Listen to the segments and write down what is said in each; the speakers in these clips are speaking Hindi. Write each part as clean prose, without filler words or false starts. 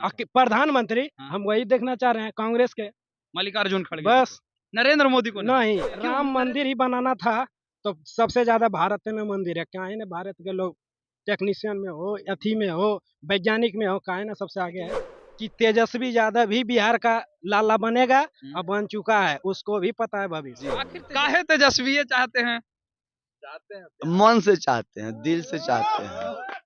प्रधानमंत्री हाँ। हम वही देखना चाह रहे हैं, कांग्रेस के। मल्लिकार्जुन खड़गे बस नरेंद्र मोदी को नहीं, क्यों? राम मंदिर ही बनाना था तो सबसे ज्यादा भारत में मंदिर है। क्या है ना, भारत के लोग टेक्नीशियन में हो, अथी में हो, वैज्ञानिक में हो, क्या है ना सबसे आगे है कि तेजस्वी यादव भी बिहार का लाला बनेगा। अब बन चुका है, उसको भी पता है भविष्य। आखिर काहे तेजस्वी ये चाहते हैं? मन से चाहते हैं, दिल से चाहते हैं।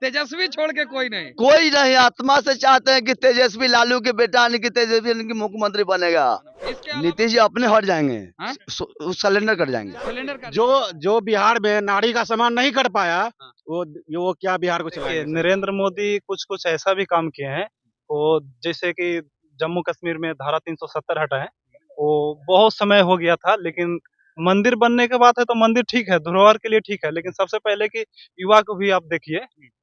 तेजस्वी छोड़ के कोई नहीं। कोई नहीं, आत्मा से चाहते हैं कि तेजस्वी लालू के बेटा यानी कि तेजस्वी यानी कि मुख्यमंत्री बनेगा। इसके अलावा नीतीश जी अपने हट जाएंगे, हाँ? सरेंडर कर जाएंगे। सिलेंडर का जो बिहार में नारी का सम्मान नहीं कर पाया, हाँ। वो क्या बिहार को देखिए, चलाएंगे? नरेंद्र मोदी कुछ ऐसा भी काम किए हैं वो, जैसे कि जम्मू कश्मीर में धारा 370 हटा है, वो बहुत समय हो गया था, लेकिन मंदिर बनने के बाद है तो मंदिर ठीक है, धरोहर के लिए ठीक है, लेकिन सबसे पहले कि युवा को भी आप देखिए,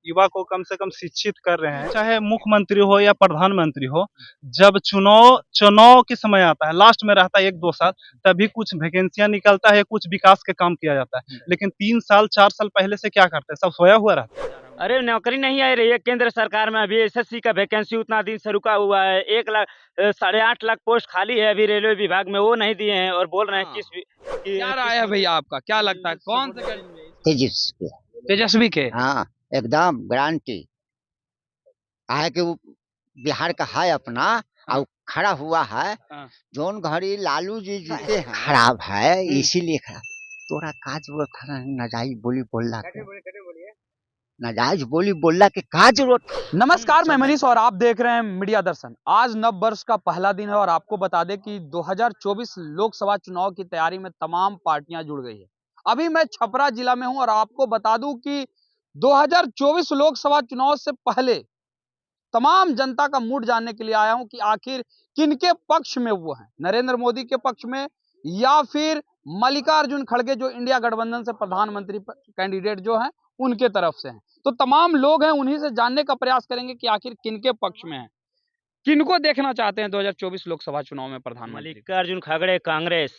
युवा को कम से कम शिक्षित कर रहे हैं। चाहे मुख्यमंत्री हो या प्रधानमंत्री हो, जब चुनाव के समय आता है, लास्ट में रहता है 1-2 साल, तभी कुछ वैकेंसियां निकलता है, कुछ विकास के काम किया जाता है, लेकिन 3 साल 4 साल पहले से क्या करते हैं, सब सोया हुआ रहता है। अरे नौकरी नहीं आ रही है केंद्र सरकार में। अभी एसएससी का वैकेंसी उतना दिन से रुका हुआ है। 1,08,00,000 पोस्ट खाली है अभी रेलवे विभाग में, वो नहीं दिए हैं और बोल रहे हैं क्या राय है भैया आपका? क्या लगता है कौन से तेजस्वी तेजस्वी के? हाँ, एकदम गारंटी है कि वो बिहार का है अपना, और खड़ा हुआ है। हाँ। जोन घड़ी लालू जी जीते हैं खराब है, इसीलिए खराब। तोरा का जरूरत है नाजायज बोली बोलना के? नाजायज बोली बोलना के का जरूरत? नमस्कार, मैं मनीष और आप देख रहे हैं मीडिया दर्शन। आज नव वर्ष का पहला दिन है और आपको बता दें कि 2024 लोकसभा चुनाव की तैयारी में तमाम पार्टियां जुड़ गई है। अभी मैं छपरा जिला में हूं और आपको बता दूं कि 2024 लोकसभा चुनाव से पहले तमाम जनता का मूड जानने के लिए आया हूं कि आखिर किनके पक्ष में वो हैं, नरेंद्र मोदी के पक्ष में या फिर मल्लिकार्जुन खड़गे जो इंडिया गठबंधन से प्रधानमंत्री कैंडिडेट जो हैं उनके तरफ से हैं। तो तमाम लोग हैं, उन्हीं से जानने का प्रयास करेंगे कि आखिर किनके पक्ष में है, किनको देखना चाहते हैं 2024 लोकसभा चुनाव में प्रधानमंत्री। मल्लिकार्जुन खड़गे कांग्रेस।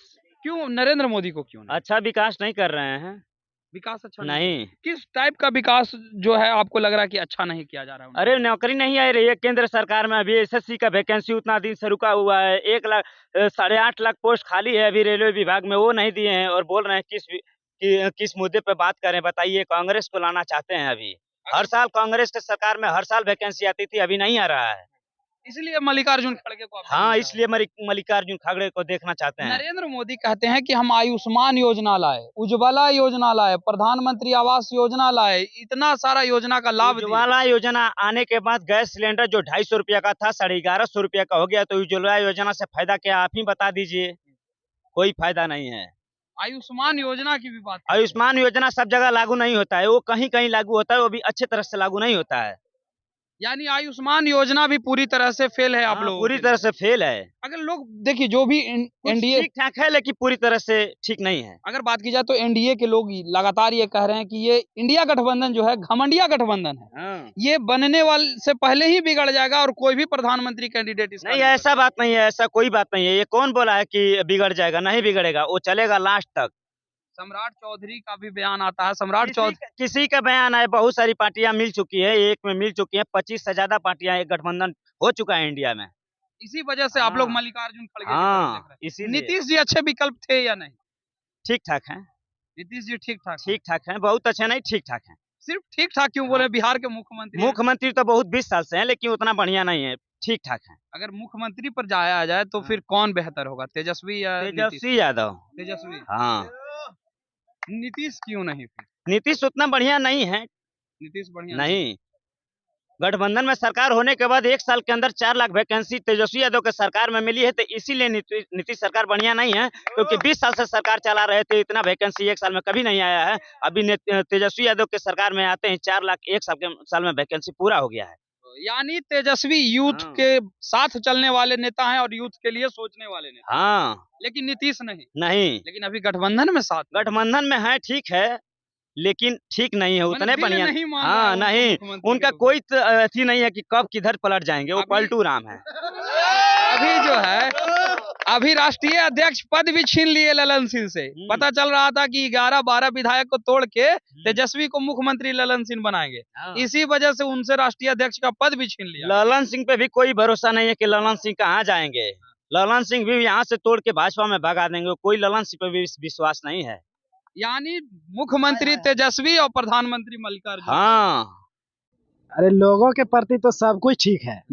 क्यों नरेंद्र मोदी को क्यों नहीं? अच्छा विकास नहीं कर रहे हैं। विकास अच्छा नहीं। किस टाइप का विकास जो है आपको लग रहा है कि अच्छा नहीं किया जा रहा है? अरे नौकरी नहीं आ रही है केंद्र सरकार में। अभी एसएससी का वैकेंसी उतना दिन से रुका हुआ है। 1,08,00,000 पोस्ट खाली है अभी रेलवे विभाग में, वो नहीं दिए हैं और बोल रहे हैं किस मुद्दे पे बात करें बताइए। कांग्रेस को लाना चाहते हैं अभी। हर साल कांग्रेस के सरकार में हर साल वैकेंसी आती थी, अभी नहीं आ रहा है। इसलिए मल्लिकार्जुन खड़गे को आप हाँ, देखना इसलिए मल्लिकार्जुन खड़गे को देखना चाहते हैं। नरेंद्र मोदी कहते हैं कि हम आयुष्मान योजना लाए, उज्ज्वला योजना लाए, प्रधानमंत्री आवास योजना लाए, इतना सारा योजना का लाभ दिए। उज्ज्वला योजना आने के बाद गैस सिलेंडर जो 250 रुपया का था 1150 रुपया का हो गया। तो उज्ज्वला योजना से फायदा क्या, आप ही बता दीजिए। कोई फायदा नहीं है। आयुष्मान योजना की भी बात आयुष्मान योजना सब जगह लागू नहीं होता है, वो कहीं कहीं लागू होता है, वो भी अच्छे तरह से लागू नहीं होता है। यानी आयुष्मान योजना भी पूरी तरह से फेल है। आप लोग पूरी तरह से फेल है। अगर लोग देखिए जो भी एनडीए ठीक ठाक है लेकिन पूरी तरह से ठीक नहीं है। अगर बात की जाए तो एनडीए के लोग लगातार ये कह रहे हैं कि ये इंडिया गठबंधन जो है घमंडिया गठबंधन है। हाँ। ये बनने वाले से पहले ही बिगड़ जाएगा और कोई भी प्रधानमंत्री कैंडिडेट इसका नहीं, ऐसा बात नहीं है, ऐसा कोई बात नहीं है। ये कौन बोला है कि बिगड़ जाएगा? नहीं बिगड़ेगा, वो चलेगा लास्ट तक। सम्राट चौधरी का भी बयान आता है। सम्राट चौधरी किसी का बयान है, बहुत सारी पार्टियां मिल चुकी है, एक में मिल चुकी है, 25 से ज्यादा पार्टियां, एक गठबंधन हो चुका है इंडिया में। इसी वजह से आप लोग मल्लिकार्जुन खड़गे की तरफ देख रहे हैं। इसीलिए नीतीश जी अच्छे विकल्प थे या नहीं? ठीक ठाक है। नीतीश जी ठीक ठाक है, बहुत अच्छे नहीं, ठीक ठाक है। सिर्फ ठीक ठाक क्यों बोले? बिहार के मुख्यमंत्री मुख्यमंत्री तो बहुत 20 साल से हैं, लेकिन उतना बढ़िया नहीं है, ठीक ठाक है। अगर मुख्यमंत्री पर जाया जाए तो फिर कौन बेहतर होगा, तेजस्वी या तेजस्वी यादव? तेजस्वी। हाँ। नीतीश क्यों नहीं? फिर नीतीश उतना बढ़िया नहीं है। नीतीश बढ़िया नहीं। गठबंधन में सरकार होने के बाद 1 साल के अंदर 4 लाख वैकेंसी तेजस्वी यादव के सरकार में मिली है, तो इसीलिए नीतीश सरकार बढ़िया नहीं है, क्योंकि 20 साल से सरकार चला रहे थे, इतना वैकेंसी 1 साल में कभी नहीं आया है। अभी तेजस्वी यादव के सरकार में आते हैं 4 लाख 1 साल में वैकेंसी पूरा हो गया है। यानी तेजस्वी यूथ के साथ चलने वाले नेता हैं और यूथ के लिए सोचने वाले नेता। हाँ, लेकिन नीतीश नहीं। लेकिन अभी गठबंधन में साथ गठबंधन में है, ठीक है, लेकिन ठीक नहीं है, उतने बढ़िया नहीं मान हाँ रहा है नहीं, उनका कोई अथी नहीं है कि कब किधर पलट जाएंगे, वो पलटू राम है। अभी राष्ट्रीय अध्यक्ष पद भी छीन लिए ललन सिंह से। पता चल रहा था कि 11-12 विधायक को तोड़ के तेजस्वी को मुख्यमंत्री ललन सिंह बनाएंगे, इसी वजह से उनसे राष्ट्रीय अध्यक्ष का पद भी छीन लिया। ललन सिंह पे भी कोई भरोसा नहीं है कि ललन सिंह कहाँ जाएंगे। ललन सिंह भी यहाँ से तोड़ के भाजपा में भगा देंगे, कोई ललन सिंह पे भी विश्वास नहीं है। यानी मुख्यमंत्री तेजस्वी और प्रधानमंत्री मल्लिकार्जुन। हाँ, अरे लोगों के प्रति तो सब कुछ ठीक है,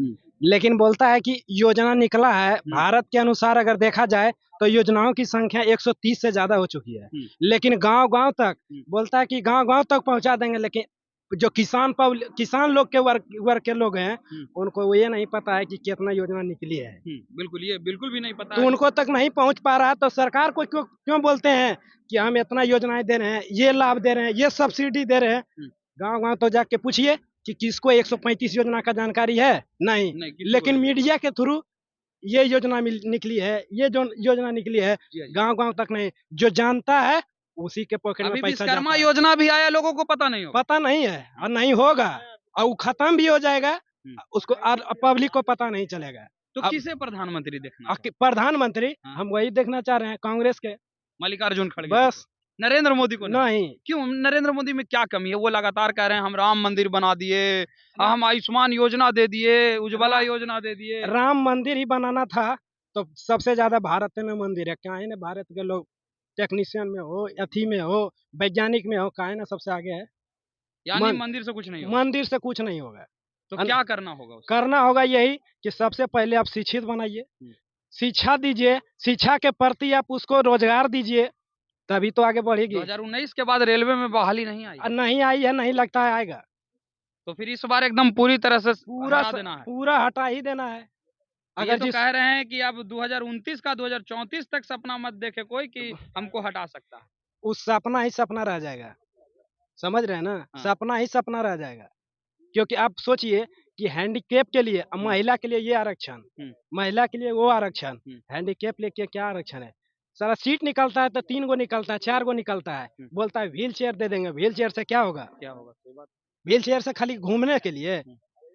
लेकिन बोलता है कि योजना निकला है भारत के अनुसार अगर देखा जाए तो योजनाओं की संख्या 130 से ज्यादा हो चुकी है, लेकिन गांव-गांव तक बोलता है कि गांव-गांव तक पहुंचा देंगे, लेकिन जो किसान लोग के वर्ग के लोग हैं उनको ये नहीं पता है कि कितना योजना निकली है। बिल्कुल, ये बिल्कुल भी नहीं पता तो है। उनको तक नहीं पहुंच पा रहा है, तो सरकार को क्यों बोलते हैं कि हम इतना योजनाएं दे रहे हैं, ये लाभ दे रहे हैं, ये सब्सिडी दे रहे हैं। गांव-गांव तो जाके पूछिए कि किसको 135 योजना का जानकारी है? नहीं, लेकिन मीडिया के थ्रू ये योजना निकली है, ये जो योजना निकली है, गांव-गांव तक नहीं, जो जानता है उसी के पॉकेट में अभी पैसा विश्वकर्मा जाता है। योजना भी आया, लोगों को पता नहीं होगा। पता नहीं है और नहीं होगा, और वो खत्म भी हो जाएगा, उसको पब्लिक को पता नहीं चलेगा। तो किसे प्रधानमंत्री देखना है? प्रधानमंत्री हम वही देखना चाह रहे हैं, कांग्रेस के, मल्लिकार्जुन खड़गे। बस। नरेंद्र मोदी को नहीं। क्यों? नरेंद्र मोदी में क्या कमी है? वो लगातार कह रहे हैं हम राम मंदिर बना दिए, हम आयुष्मान योजना दे दिए, उज्ज्वला योजना दे दिए। राम मंदिर ही बनाना था तो सबसे ज्यादा भारत में मंदिर है, क्या है ना, भारत के लोग टेक्नीशियन में हो, अथी में हो, वैज्ञानिक में हो, क्या है ना, सबसे आगे है। यानी मंदिर से कुछ नहीं होगा। मंदिर से कुछ नहीं होगा। तो क्या करना होगा? करना होगा यही कि सबसे पहले आप शिक्षित बनाइए, शिक्षा दीजिए, शिक्षा के प्रति आप उसको रोजगार दीजिए, तभी तो आगे बढ़ेगी। 2019 के बाद रेलवे में बहाली नहीं आई। नहीं आई है, नहीं लगता है आएगा। तो फिर इस बार एकदम पूरी तरह से हटा देना है। पूरा हटा ही देना है। अगर तो कह रहे हैं कि अब 2029 का 2034 तक सपना मत देखे कोई कि हमको हटा सकता है। उस सपना ही सपना रह जाएगा, समझ रहे हैं ना? सपना ही सपना रह जाएगा, क्योंकि आप सोचिए कि हैंडीकैप के लिए महिला के लिए ये आरक्षण, महिला के लिए वो आरक्षण, हैंडीकैप लेके क्या आरक्षण है? सारा सीट निकलता है तो 3 गो निकलता है, 4 गो निकलता है, बोलता है व्हील चेयर दे देंगे। व्हील चेयर से क्या होगा? व्हील चेयर से खाली घूमने के लिए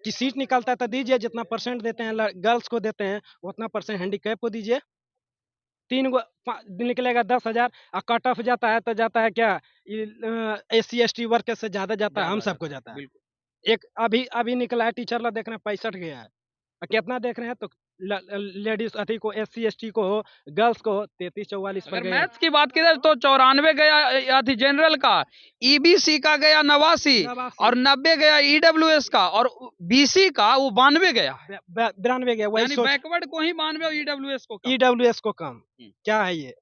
कि सीट निकलता है तो दीजिए, जितना परसेंट देते हैं गर्ल्स को देते हैं उतना परसेंट हैंडीकैप को दीजिए। 3 गो निकलेगा 10,000 और कट ऑफ जाता है तो जाता है क्या, SC ST वर्ग से ज्यादा जाता है, हम सबको जाता है। एक अभी निकला है टीचर ला, देख रहे हैं 65 गया है, कितना देख रहे हैं तो लेडीज अथी को, SC ST को हो, गर्ल्स को हो 33-44 पर गया। मैथ्स की बात की जाए तो 94 गया अथी जनरल का, EBC का गया 89 और 90 गया EWS का, और BC का वो 92 गया, 92 गया। वही बैकवर्ड को ही 92 और EWS को कम। क्या है ये?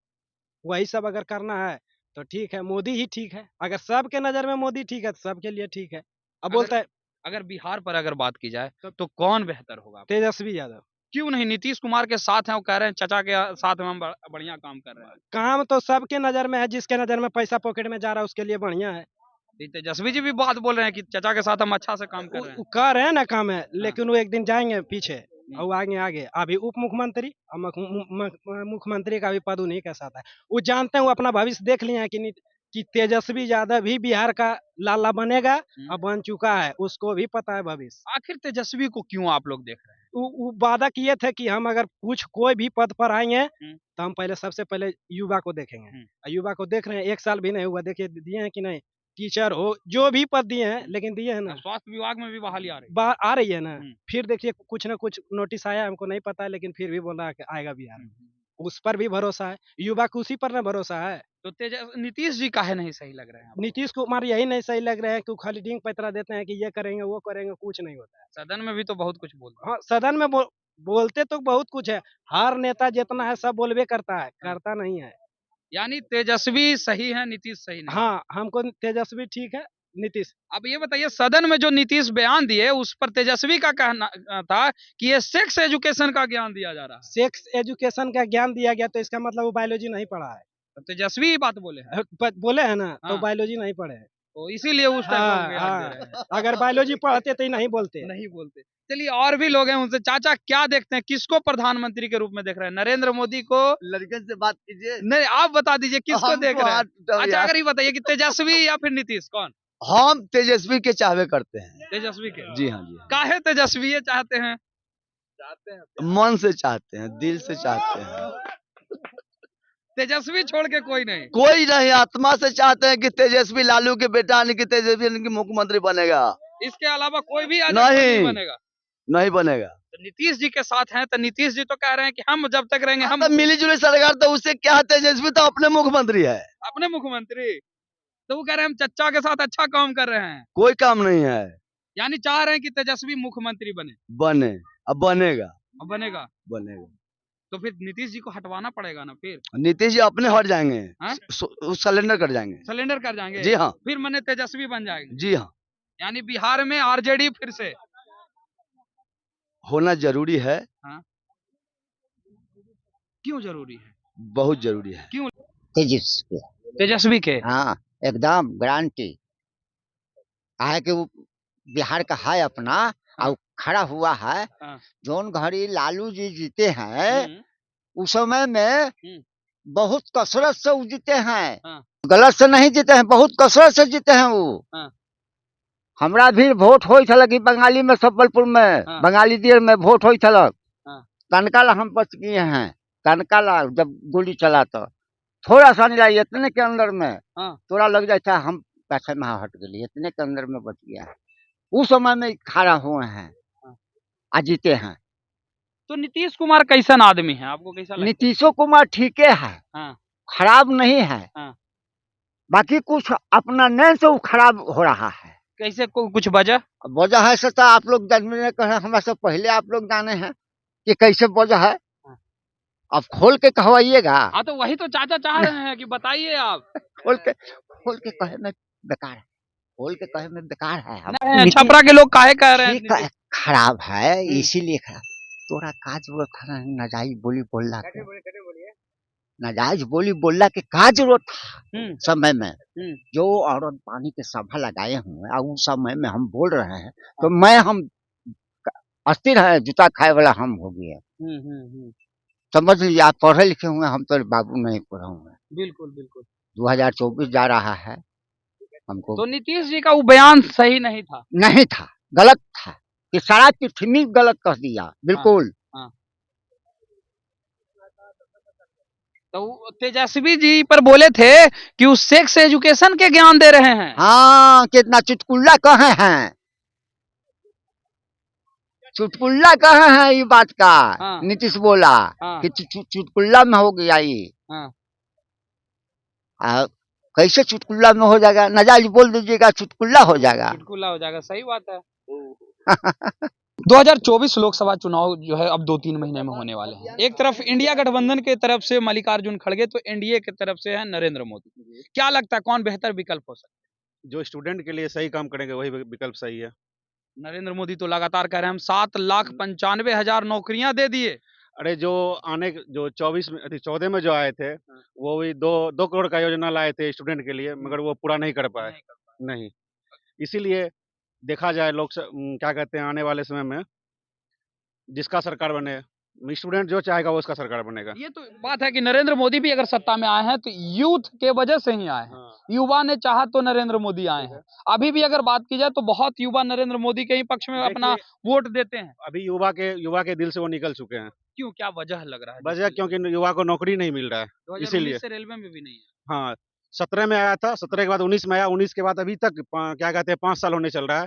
वही सब अगर करना है तो ठीक है, मोदी ही ठीक है। अगर सबके नजर में मोदी ठीक है तो सबके लिए ठीक है। अब बोलता है अगर बिहार पर अगर बात की जाए तो कौन बेहतर होगा? तेजस्वी यादव। क्यों नहीं? नीतीश कुमार के साथ हैं, वो कह रहे हैं चाचा के साथ में हम बढ़िया काम कर रहे हैं। काम तो सबके नजर में है, जिसके नजर में पैसा पॉकेट में जा रहा है उसके लिए बढ़िया है। तेजस्वी जी भी बात बोल रहे हैं कि चाचा के साथ हम अच्छा से काम कर रहे हैं। कर रहे हैं ना काम है, लेकिन वो एक दिन जाएंगे पीछे और आगे अभी उप मुख्यमंत्री और मुख्यमंत्री का भी पद नहीं के साथ है। वो जानते हैं, वो अपना भविष्य देख लिए हैं कि तेजस्वी यादव भी बिहार का लाला बनेगा और बन चुका है, उसको भी पता है भविष्य। आखिर तेजस्वी को क्यों आप लोग देख रहे हैं? वो वादा किए थे कि हम अगर कोई भी पद पर आएंगे तो हम सबसे पहले युवा को देखेंगे। युवा को देख रहे हैं, 1 साल भी नहीं हुआ, देखिए दिए हैं कि नहीं? टीचर हो, जो भी पद दिए हैं, लेकिन दिए हैं ना। स्वास्थ्य विभाग में भी बहाली आ रही है ना। फिर देखिए कुछ ना कुछ नोटिस आया, हमको नहीं पता है, लेकिन फिर भी बोल रहा है कि आएगा बिहार। उस पर भी भरोसा है, युवा को उसी पर ना भरोसा है। तो नीतीश जी काहे नहीं सही लग रहे हैं? नीतीश कुमार यही नहीं सही लग रहे हैं कि खाली डिंग पैतरा देते हैं कि ये करेंगे वो करेंगे, कुछ नहीं होता है। सदन में भी तो बहुत कुछ बोलते हैं। हाँ, सदन में बोलते तो बहुत कुछ है, हर नेता जितना है सब बोलबे करता है, करता नहीं है। यानी तेजस्वी सही है, नीतीश सही नहीं? हाँ, हमको तेजस्वी ठीक है, नीतीश। अब ये बताइए, सदन में जो नीतीश बयान दिए उस पर तेजस्वी का कहना था कि ये सेक्स एजुकेशन का ज्ञान दिया जा रहा है। सेक्स एजुकेशन का ज्ञान दिया गया तो इसका मतलब वो बायोलॉजी नहीं पढ़ा है। तो तेजस्वी ही बात बोले हैं। बोले है ना, तो बायोलॉजी नहीं पढ़े हैं, तो इसीलिए उस टाइम अगर बायोलॉजी पढ़ते तो नहीं बोलते। चलिए, और भी लोग हैं, उनसे चाचा क्या देखते हैं, किसको प्रधानमंत्री के रूप में देख रहे हैं? नरेंद्र मोदी को? लड़के से बात कीजिए। नहीं, आप बता दीजिए किसको देख रहे हैं? अच्छा, अगर ये बताइए कि तेजस्वी या फिर नीतीश, कौन? हम तेजस्वी के चाहवे करते हैं। तेजस्वी के? जी हाँ, जी हाँ। काहे तेजस्वी चाहते हैं? मन से चाहते हैं, दिल से चाहते हैं। तेजस्वी छोड़ के कोई नहीं। कोई नहीं, आत्मा से चाहते हैं कि तेजस्वी लालू के बेटा यानी कि तेजस्वी इनकी मुख्यमंत्री बनेगा। इसके अलावा कोई भी आज नहीं। नहीं बनेगा। नहीं बनेगा। तो नीतीश जी के साथ हैं, तो नीतीश जी तो कह रहे हैं कि हम जब तक रहेंगे हम तो मिली जुली सरकार, तो उससे क्या है, तेजस्वी तो अपने मुख्यमंत्री है। अपने मुख्यमंत्री। तो वो कह रहे हैं हम चच्चा के साथ अच्छा काम कर रहे हैं, कोई काम नहीं है। यानी चाह रहे हैं कि तेजस्वी मुख्यमंत्री बने। बने, अब बनेगा। अब बनेगा बनेगा। तो फिर नीतीश जी को हटवाना पड़ेगा ना फिर। नीतीश जी अपने हट जाएंगे, हाँ? सरेंडर कर जाएंगे। सिलेंडर कर जाएंगे। जी हाँ। फिर मने तेजस्वी बन जाएंगे। जी हाँ। यानी बिहार में आरजेडी फिर से होना जरूरी है। क्यों जरूरी है? बहुत जरूरी है। क्यों? तेजस्वी। तेजस्वी के हाँ, एकदम गारंटी। है कि वो बिहार का है अपना, और खड़ा हुआ है। हाँ। जोन घड़ी लालू जी जीते हैं, हम्म, उस समय में बहुत कसरत से वो जीते हैं। हाँ। गलत से नहीं जीते हैं, बहुत कसरत से जीते हैं वो। हाँ। हमरा भी वोट होई थलक बंगाली में, सबलपुर में, हाँ। बंगाली देर में वोट होई थलक। हाँ। तनका ला हम बच गए हैं। तनका ला जब गोली चला तो थोड़ा सा नहीं लाई, इतने के अंदर में हाँ। थोड़ा लग जाता है, हम पैसे में हट गए, इतने के अंदर में बच गया है। उस समय में खड़ा हुए हैं, आज जीते हैं। तो नीतीश कुमार कैसन आदमी है, आपको कैसा लगता है? नीतीशो कुमार ठीक है, हाँ। खराब नहीं है। हाँ। बाकी कुछ अपना नैन से वो खराब हो रहा है। कैसे कुछ वजह? वजह है से तो आप लोग जानने कहे, हमारे से पहले आप लोग जाने हैं कि कैसे वजह है। अब खोल के कहवाइएगा। हाँ, तो वही तो चाचा चाह रहे हैं कि बताइए आप। खोल के कहे में बेकार है, खोल के कहे में बेकार है। हम नहीं, छपरा के लोग काहे कह रहे हैं ठीक है, खराब है, इसीलिए खराब। तोरा काज वो था नाजायज बोली बोलला के, नाजायज बोली बोलला के का जरूरत था समय में। जो औरत पानी के सभा लगाए हुए और उस समय में हम बोल रहे हैं, तो हम अस्थिर है, जूता खाए वाला हम हो गए। समझ लीजिए, आप पढ़े लिखे हुए, हम तो बाबू नहीं पढ़े हुए। बिल्कुल बिल्कुल। 2024 जा रहा है, हमको तो नीतीश जी का वो बयान सही नहीं था। नहीं था, गलत था, कि सारा चिट्ठी गलत कह दिया, बिल्कुल। तो तेजस्वी जी पर बोले थे कि वो सेक्स एजुकेशन के ज्ञान दे रहे हैं। हाँ, कितना चुटकुल्ला कहे हैं, चुटकुल्ला कहे हैं ये बात का। हाँ। नीतीश बोला कि चुटकुल्ला में हो गया ये। कैसे चुटकुल्ला में हो जाएगा? नाजायज बोल दीजिएगा, चुटकुल्ला हो जाएगा। चुटकुल्ला हो जाएगा, सही बात है। 2024 लोकसभा चुनाव जो है अब 2-3 महीने में होने वाले हैं। एक तरफ इंडिया गठबंधन के तरफ से मल्लिकार्जुन खड़गे, तो एनडीए की तरफ से है नरेंद्र मोदी। क्या लगता है कौन बेहतर विकल्प हो सकता है? जो स्टूडेंट के लिए सही काम करेंगे वही विकल्प सही है। नरेंद्र मोदी तो लगातार कह रहे हैं हम 7,95,000 नौकरियां दे दिए। अरे जो 14 में जो आए थे, वो भी 2 करोड़ का योजना लाए थे स्टूडेंट के लिए, मगर वो पूरा नहीं कर पाए। नहीं, इसीलिए देखा जाए क्या कहते हैं, आने वाले समय में जिसका सरकार बने, स्टूडेंट जो चाहेगा वो उसका सरकार बनेगा। ये तो बात है कि नरेंद्र मोदी भी अगर सत्ता में आए हैं तो यूथ के वजह से ही आए हैं। युवा ने चाहा तो नरेंद्र मोदी आए हैं। अभी भी अगर बात की जाए तो बहुत युवा नरेंद्र मोदी के ही पक्ष में अपना वोट देते हैं। अभी युवा के दिल से वो निकल चुके हैं। क्यों, क्या वजह लग रहा है? वजह क्योंकि युवा को नौकरी नहीं मिल रहा है, 2019 से रेलवे में भी नहीं है। हाँ, 17 में आया था, 17 के बाद 19 में आया, 19 के बाद अभी तक क्या कहते हैं 5 साल होने चल रहा है,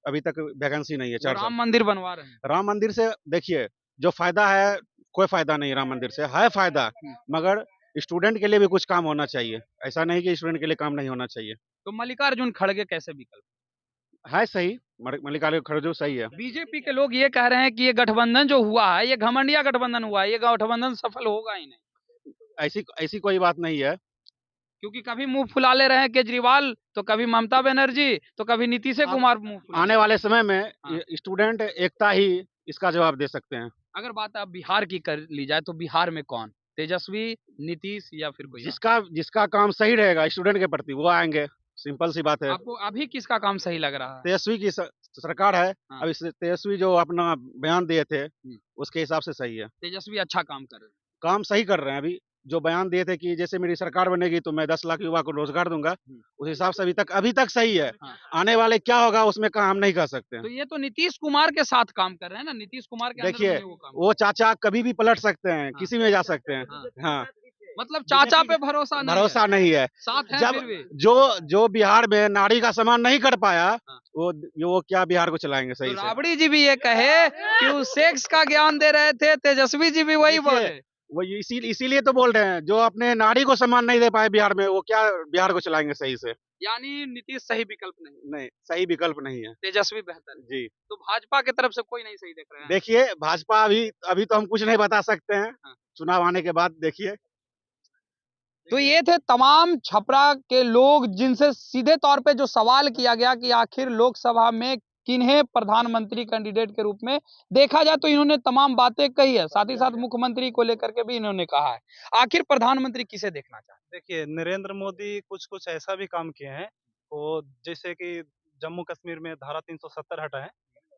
अभी तक वैकेंसी नहीं है। 4 साल राम मंदिर बनवा रहे हैं। राम मंदिर से देखिए, जो फायदा है, कोई फायदा नहीं राम मंदिर से, है फायदा, मगर स्टूडेंट के लिए भी कुछ काम होना चाहिए। ऐसा नहीं कि स्टूडेंट के लिए काम नहीं होना चाहिए। तो मल्लिकार्जुन खड़गे कैसे विकल्प है? सही, मल्लिकार्जुन खड़गे सही है। बीजेपी के लोग ये कह रहे हैं कि ये गठबंधन जो हुआ है, ये घमंडिया गठबंधन हुआ है, ये गठबंधन सफल होगा ही नहीं। ऐसी कोई बात नहीं है, क्योंकि कभी मुंह फुला ले रहे हैं केजरीवाल, तो कभी ममता बनर्जी, तो कभी नीतीश कुमार मुंह। आने वाले समय में स्टूडेंट एकता ही इसका जवाब दे सकते हैं। अगर बात अब बिहार की कर ली जाए तो बिहार में कौन, तेजस्वी, नीतीश या फिर कोई? जिसका काम सही रहेगा स्टूडेंट के प्रति वो आएंगे, सिंपल सी बात है। आपको अभी किसका काम सही लग रहा है? तेजस्वी की सरकार है। अब तेजस्वी जो अपना बयान दिए थे उसके हिसाब से सही है। तेजस्वी अच्छा काम कर रहे हैं, काम सही कर रहे हैं। अभी जो बयान दिए थे कि जैसे मेरी सरकार बनेगी तो मैं 10 लाख युवा को रोजगार दूंगा, उस हिसाब से अभी तक सही है। आने वाले क्या होगा उसमें हम नहीं कह सकते हैं। तो ये तो नीतीश कुमार के साथ काम कर रहे हैं ना, नीतीश कुमार के देखिए, वो चाचा कभी भी पलट सकते हैं, किसी में जा सकते हैं। हाँ, मतलब चाचा पे भरोसा नहीं भरोसा नहीं है। साथ है जब फिर भी। जो जो बिहार में नारी का सम्मान नहीं कर पाया, हाँ। वो क्या बिहार को चलाएंगे तो सही से? राबड़ी जी भी ये कहे कि वो सेक्स का ज्ञान दे रहे थे, तेजस्वी जी भी वही देखिए, बोले। वो इसीलिए तो बोल रहे हैं, जो अपने नारी को सम्मान नहीं दे पाए बिहार में, वो क्या बिहार को चलाएंगे सही से? यानी नीतीश सही विकल्प नहीं, नहीं, सही विकल्प नहीं है। तेजस्वी बेहतर है। जी। तो भाजपा की तरफ से कोई नहीं सही देख रहे हैं। देखिए, भाजपा अभी तो हम कुछ नहीं बता सकते हैं। हाँ। चुनाव आने के बाद देखिए। तो ये थे तमाम छपरा के लोग जिनसे सीधे तौर पे जो सवाल किया गया कि आखिर लोकसभा में किन्हें प्रधानमंत्री कैंडिडेट के रूप में देखा जाए, तो इन्होंने तमाम बातें कही है। साथ ही साथ मुख्यमंत्री को लेकर के भी इन्होंने कहा है। आखिर प्रधानमंत्री किसे देखना चाहते देखिए, नरेंद्र मोदी कुछ-कुछ ऐसा भी काम किए हैं, वो जैसे कि जम्मू कश्मीर में धारा 370 हटाएँ,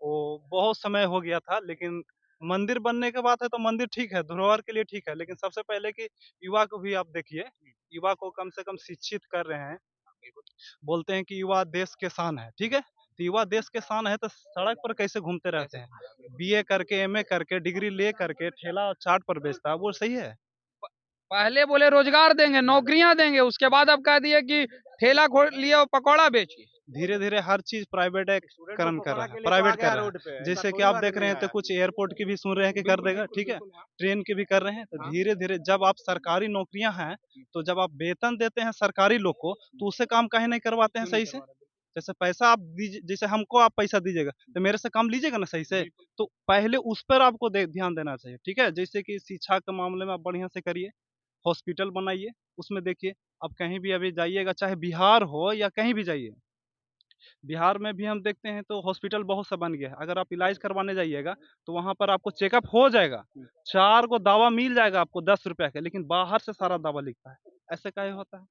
वो बहुत समय हो गया था, लेकिन मंदिर बनने के बाद है तो मंदिर ठीक है, धरोहर के लिए ठीक है, लेकिन सबसे पहले कि युवा को भी आप देखिए, युवा को कम से कम शिक्षित कर रहे हैं। बोलते हैं कि युवा देश के शान है, ठीक है? तो युवा देश के शान है तो सड़क पर कैसे घूमते रहते हैं? बीए करके, एमए करके, डिग्री ले करके ठेला और चाट पर बेचता है, वो सही है? पहले बोले रोजगार देंगे, नौकरियां देंगे, उसके बाद अब कह दिए कि ठेला खोल लिए और पकौड़ा बेचिए। धीरे-धीरे हर चीज़ प्राइवेटीकरण कर रहा है, प्राइवेट कर रहा है। जैसे कि आप देख रहे हैं तो कुछ एयरपोर्ट की भी सुन रहे हैं कि कर देगा, ठीक है? ट्रेन की भी कर रहे हैं, तो धीरे-धीरे जब आप सरकारी नौकरियाँ हैं, तो जब आप वेतन देते हैं सरकारी लोग को, तो उससे काम काहे नहीं करवाते हैं सही से? जैसे पैसा आप जैसे हमको आप पैसा दीजिएगा, तो मेरे से काम लीजिएगा ना सही से? तो पहले उस पर आपको ध्यान देना चाहिए, ठीक है? जैसे कि शिक्षा के मामले में आप बढ़िया से करिए, हॉस्पिटल बनाइए, उसमें देखिए, आप कहीं भी अभी जाइएगा, चाहे बिहार हो या कहीं भी जाइए, बिहार में भी हम देखते हैं तो हॉस्पिटल बहुत सा बन गया है। अगर आप इलाज करवाने जाइएगा, तो वहाँ पर आपको चेकअप हो जाएगा। 4 गो दवा मिल जाएगा आपको ₹10 का, लेकिन बाहर से सारा दवा लिखता है। ऐसे काहे होता है?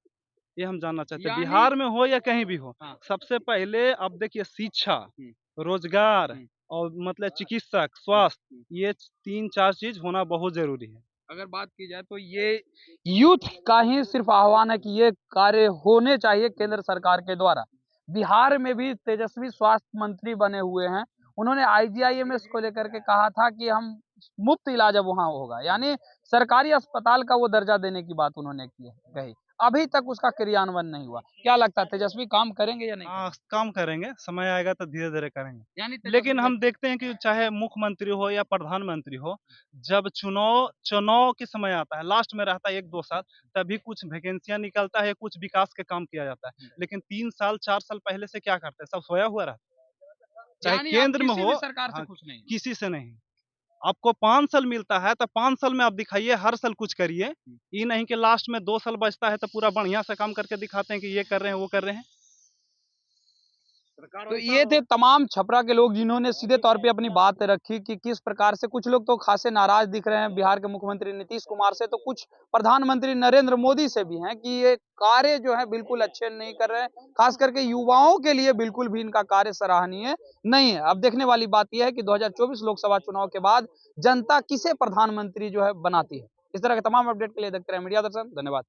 ये हम जानना चाहते हैं। यानी बिहार में हो या कहीं भी हो, हाँ। सबसे पहले आप देखिए शिक्षा, हुँ। रोज़गार हुँ। और मतलब चिकित्सक, स्वास्थ्य, ये 3-4 चीज़ होना बहुत ज़रूरी है। अगर बात की जाए तो ये यूथ का ही सिर्फ आह्वान है कि ये कार्य होने चाहिए केंद्र सरकार के द्वारा। बिहार में भी तेजस्वी स्वास्थ्य मंत्री बने हुए हैं। उन्होंने आईजीआईएमएस को लेकर के कहा था कि हम मुफ्त इलाज अब वहाँ होगा, यानी सरकारी अस्पताल का वो दर्जा देने की बात उन्होंने कही। अभी तक उसका क्रियान्वयन नहीं हुआ। क्या लगता है तेजस्वी काम करेंगे या नहीं हाँ, करेंगे? काम करेंगे, समय आएगा तो धीरे-धीरे करेंगे। यानी लेकिन हम देखते हैं कि चाहे मुख्यमंत्री हो या प्रधानमंत्री हो, जब चुनाव के समय आता है, लास्ट में रहता है 1-2 साल, तभी कुछ वैकेंसियाँ निकलता है, कुछ विकास के काम किया जाता है। लेकिन 3 साल, 4 साल पहले से क्या करते हैं? सब सोया हुआ रहता है। चाहे यानी आप केंद्र में किसी हो भी सरकार से हाँ, खुश नहीं? किसी से नहीं। आपको 5 साल मिलता है, तो 5 साल में आप दिखाइए, हर साल कुछ करिए। ये नहीं कि लास्ट में 2 साल बचता है, तो पूरा बढ़िया से काम करके दिखाते हैं कि ये कर रहे हैं, वो कर रहे हैं। तो ये थे तमाम छपरा के लोग जिन्होंने सीधे तौर पे अपनी बात रखी कि किस प्रकार से कुछ लोग तो खासे नाराज दिख रहे हैं बिहार के मुख्यमंत्री नीतीश कुमार से, तो कुछ प्रधानमंत्री नरेंद्र मोदी से भी हैं कि ये कार्य जो है बिल्कुल अच्छे नहीं कर रहे हैं। खास करके युवाओं के लिए बिल्कुल भी इनका कार्य सराहनीय नहीं है। अब देखने वाली बात यह है कि 2024 लोकसभा चुनाव के बाद जनता किसे प्रधानमंत्री जो है बनाती है। इस तरह के तमाम अपडेट के लिए देखते रहे मीडिया दर्शन। धन्यवाद।